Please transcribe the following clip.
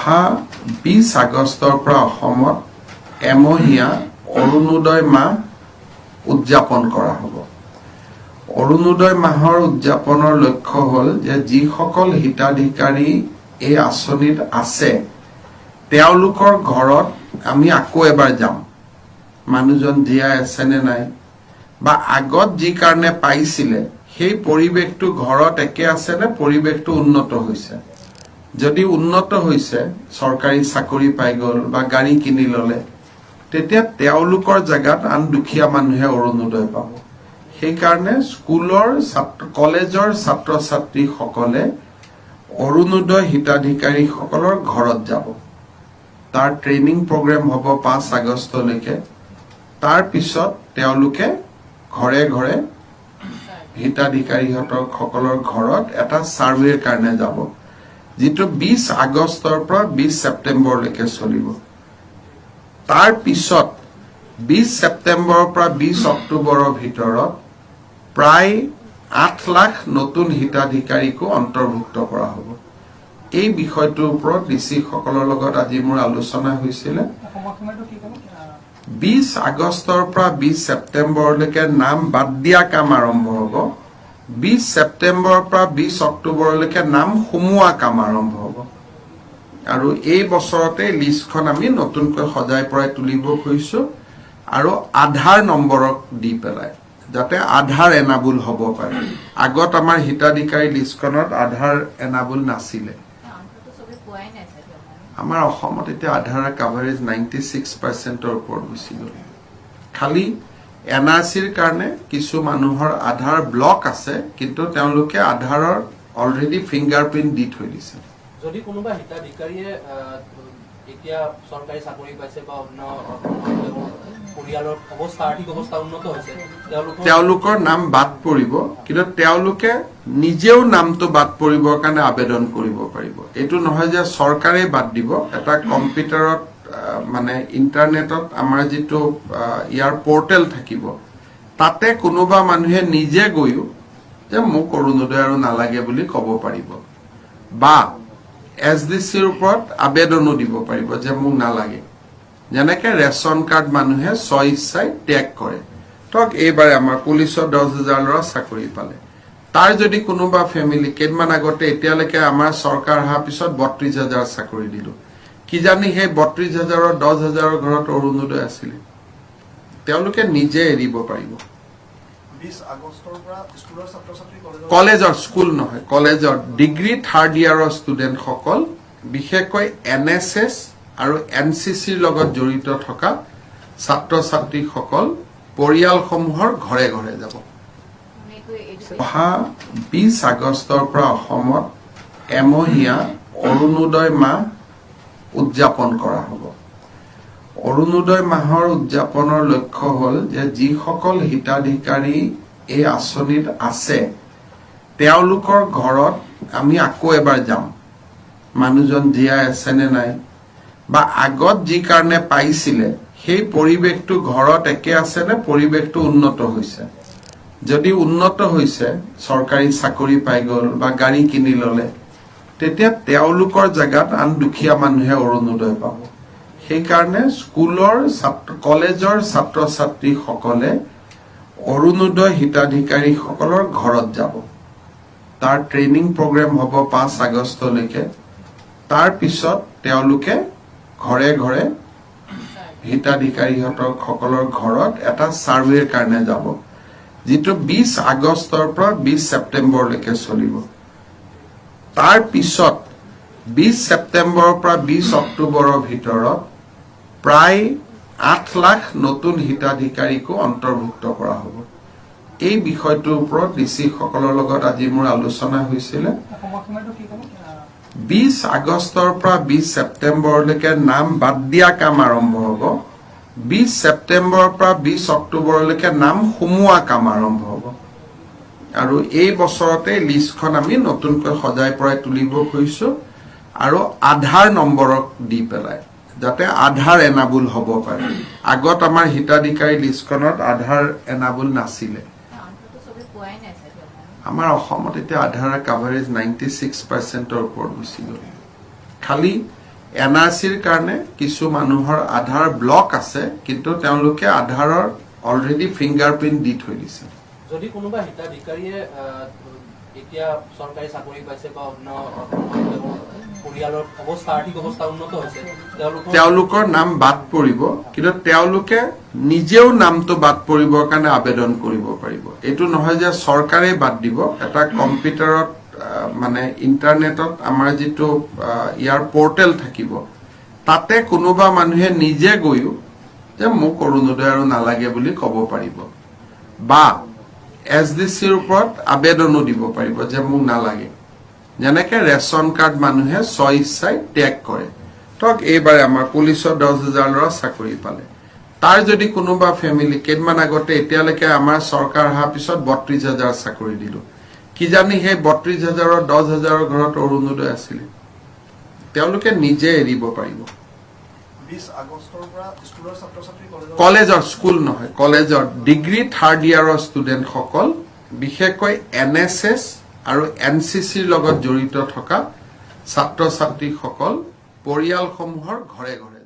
অহা 20 আগষ্টৰ পৰা অসমত এমহীয়া অৰুণোদয় মাহ উদযাপন কৰা হ'ব। অৰুণোদয় মাহৰ উদযাপনৰ লক্ষ্য হ'ল যে যিসকল হিতাধিকাৰী এই আঁচনিত আছে তেওঁলোকৰ ঘৰত আমি আকৌ এবাৰ যাম। মানুহজন জীয়াই আছে নে নাই বা আগত যি কাৰণে পাইছিলে সেই পৰিৱেশটো ঘৰত একে আছে নে পৰিৱেশটো উন্নত হৈছে। যদি উন্নত হৈছে চৰকাৰী চাকৰি পাই গ'ল বা গাড়ী কিনি ল'লে তেতিয়া তেওঁলোকৰ জায়গাত আন দুখীয়া মানুহে অৰুণোদয় পাব। সেই কাৰণে স্কুলৰ কলেজৰ ছাত্ৰ ছাত্ৰীসকলে অৰুণোদয় হিতাধিকাৰীসকলৰ ঘৰত যাব। তাৰ ট্ৰেইনিং প্ৰগ্ৰেম হ'ব 5 আগষ্টলৈকে। তাৰ পিছত তেওঁলোকে ঘৰে ঘৰে হিতাধিকাৰীসকলৰ ঘৰত এটা সাৰ্ভেৰ কাৰণে যাব, যিটো 20 আগষ্টৰ পৰা 20 ছেপ্টেম্বৰলৈকে চলিব। তাৰ পিছত 20 ছেপ্টেম্বৰৰ পৰা 20 অক্টোবৰৰ ভিতৰত প্ৰায় 8 লাখ নতুন হিতাধিকাৰীকো অন্তৰ্ভুক্ত কৰা হ'ব। এই বিষয়টোৰ ওপৰত ডিচিসকলৰ লগত আজি মোৰ আলোচনা হৈছিল। 20 আগষ্টৰ পৰা 20 ছেপ্টেম্বৰলৈকে নাম বাদ দিয়া কাম আৰম্ভ হ'ব। 20 ছেপ্টেম্বৰৰ পৰা 20 অক্টোবৰলৈকে নাম সোমোৱা কাম আৰম্ভ হ'ব। আৰু এই বছৰতে লিষ্টখন আমি নতুনকৈ সজাই পৰাই তুলিব খুজিছো আৰু আধাৰ নম্বৰক দি পেলাই যাতে আধাৰ এনাবুল হ'ব পাৰে। আগত আমাৰ হিতাধিকাৰী লিষ্টখনত আধাৰ এনাবুল নাছিলে। আমাৰ অসমত এতিয়া আধাৰৰ কাভাৰেজ 96%ৰ ওপৰত গুচি গ'ল। খালি এনআৰচিৰ কাৰণে কিছু মানুহৰ আধাৰ ব্লক আছে, কিন্তু তেওঁলোকে আধাৰৰ অলৰেডি ফিংগাৰপ্ৰিন্ট দি থৈ দিছে। যদি কোনোবা হিতাধিকাৰীয়ে এতিয়া চৰকাৰী চাকৰি পাইছে বা অন্য পৰিয়ালৰ অৱস্থা আৰ্থিক অৱস্থা উন্নত হৈছে তেওঁলোকৰ নাম বাদ পৰিব, কিন্তু তেওঁলোকে নিজেও নামটো বাদ পৰিবৰ কাৰণে আবেদন কৰিব পাৰিব। এইটো নহয় যে চৰকাৰে বাদ দিব। এটা কম্পিউটাৰত মানে ইণ্টাৰনেটত আমাৰ যিটো ইয়াৰ পৰ্টেল থাকিব, তাতে কোনোবা মানুহে নিজে গৈও যে মোক অৰুণোদয় আৰু নালাগে বুলি ক'ব পাৰিব, বা SDCৰ ওপৰত আবেদনো দিব পাৰিব যে মোক নালাগে। যেনেকে ৰেচন কাৰ্ড মানুহে স্বইচ্ছাই ত্যাগ কৰে। ধৰক এইবাৰে আমাৰ পুলিচৰ 10,000 ল'ৰা চাকৰি পালে, তাৰ যদি কোনোবা ফেমিলি কেইদিনমান আগতে এতিয়ালৈকে আমাৰ চৰকাৰ অহাৰ পিছত 32,000 চাকৰি দিলো, কিজানি সেই 32,000ৰ 10,000ৰ ঘৰত অৰুণোদয় আছিলে, তেওঁলোকে নিজে এৰিব পাৰিব। 20 আগষ্টৰ পৰা স্কুলৰ ছাত্ৰ-ছাত্ৰী কলেজৰ স্কুল নহয়, কলেজৰ ডিগ্ৰী 3rd ইয়াৰৰ ষ্টুডেণ্টসকল, বিশেষকৈ NSS আৰু NCCৰ লগত জড়িত থকা ছাত্ৰ ছাত্ৰীসকল পৰিয়ালসমূহৰ ঘৰে ঘৰে যাব। অহা 20 আগষ্টৰ পৰা অসমত এমহীয়া অৰুণোদয় মাহ উদযাপন কৰা হ'ব। অৰুণোদয় মাহৰ উদযাপনৰ লক্ষ্য হ'ল যে যিসকল হিতাধিকাৰী এই আঁচনিত আছে তেওঁলোকৰ ঘৰত আমি আকৌ এবাৰ যাম। মানুহজন জীয়াই আছে নে নাই বা আগত যি কাৰণে পাইছিলে সেই পৰিৱেশটো ঘৰত একে আছে নে পৰিৱেশটো উন্নত হৈছে। যদি উন্নত হৈছে চৰকাৰী চাকৰি পাই গ'ল বা গাড়ী কিনি ল'লে তেতিয়া তেওঁলোকৰ জায়গাত আন দুখীয়া মানুহে অৰুণোদয় পাব। সেই কাৰণে স্কুলৰ কলেজৰ ছাত্ৰ ছাত্ৰীসকলে অৰুণোদয় হিতাধিকাৰীসকলৰ ঘৰত যাব। তাৰ ট্ৰেইনিং প্ৰগ্ৰেম হ'ব 5 আগষ্টলৈকে। তাৰ পিছত তেওঁলোকে ঘৰে ঘৰে হিতাধিকাৰীসকলৰ ঘৰত এটা সাৰ্ভেৰ কাৰণে যাব, যিটো 20 আগষ্টৰ পৰা 20 ছেপ্টেম্বৰলৈকে চলিব। তাৰ পিছত 20 ছেপ্টেম্বৰৰ পৰা 20 অক্টোবৰৰ ভিতৰত প্ৰায় 8 লাখ নতুন হিতাধিকাৰীকো অন্তৰ্ভুক্ত কৰা হ'ব। এই বিষয়টোৰ ওপৰত ডিচিসকলৰ লগত আজি মোৰ আলোচনা হৈছিল। 20 আগষ্টৰ পৰা 20 ছেপ্টেম্বৰলৈকে নাম বাদ দিয়া কাম আৰম্ভ হ'ব। 20 ছেপ্টেম্বৰৰ পৰা 20 অক্টোবৰলৈকে নাম সোমোৱা কাম আৰম্ভ হ'ব। আৰু এই বছৰতে লিষ্টখন আমি নতুনকৈ সজাই পৰাই তুলিব খুজিছো আৰু আধাৰ নম্বৰক দি পেলাই যাতে আধাৰ এনাবুল হ'ব পাৰে। আগত আমাৰ হিতাধিকাৰী লিষ্টখনত আধাৰ এনাবুল নাছিলে। আমাৰ অসমত এতিয়া আধাৰৰ কাভাৰেজ 96%ৰ ওপৰত গুচি গ'ল। খালি এনআৰচিৰ কাৰণে কিছু মানুহৰ আধাৰ ব্লক আছে কিন্তু তেওঁলোকে আধাৰৰ অলৰেডি ফিংগাৰপ্ৰিন্ট দি থৈ দিছে যদি কোনোবা হিতাধিকাৰীয়ে এতিয়া চৰকাৰী চাকৰি পাইছে বা অন্য পৰিয়ালৰ অৱস্থা আৰ্থিক অৱস্থা উন্নত হৈছে তেওঁলোকৰ নাম বাদ পৰিব কিন্তু তেওঁলোকে নিজেও নামটো বাদ পৰিবৰ কাৰণে আবেদন কৰিব পাৰিব এইটো নহয় যে চৰকাৰে বাদ দিব এটা কম্পিউটাৰত মানে ইন্টাৰনেটত আমাৰ যেটো ইয়াৰ পোৰ্টেল থাকিব তাতে কোনোবা মানুহে নিজে গৈও যে মোক অৰুণোদয় আৰু নালাগে বুলি ক'ব পাৰিব বা এছডিচিৰ ওপৰত আবেদনো দিব পাৰিব যে মোক নালাগে যেনেকে ৰেশন কাৰ্ড মানুহে স্বইচ্ছাই ত্যাগ কৰে তক এইবাৰে আমাৰ পুলিচৰ 10,000 ল'ৰা চাকৰি পালে তাৰ যদি কোনোবা ফেমিলি কেইমান আগতে এতিয়ালৈকে আমাৰ চৰকাৰ অহাৰ পিছত 32,000 চাকৰি দিলো কি জানি সেই 32,000ৰ 10,000ৰ ঘৰত অৰুণোদয় আছিল তেওঁলোকে নিজে এৰিব পাৰিব 20 আগষ্টৰ পৰা স্কুলৰ ছাত্ৰ-ছাত্ৰী কলেজৰ স্কুল নহয় কলেজৰ ডিগ্ৰী থাৰ্ড ইয়াৰৰ ষ্টুডেন্ট সকল বিশেষকৈ এনএছএছ আৰু এনসিসিৰ লগত জড়িত থকা ছাত্ৰ ছাত্ৰী সকল পৰিয়ালসমূহৰ ঘৰে ঘৰে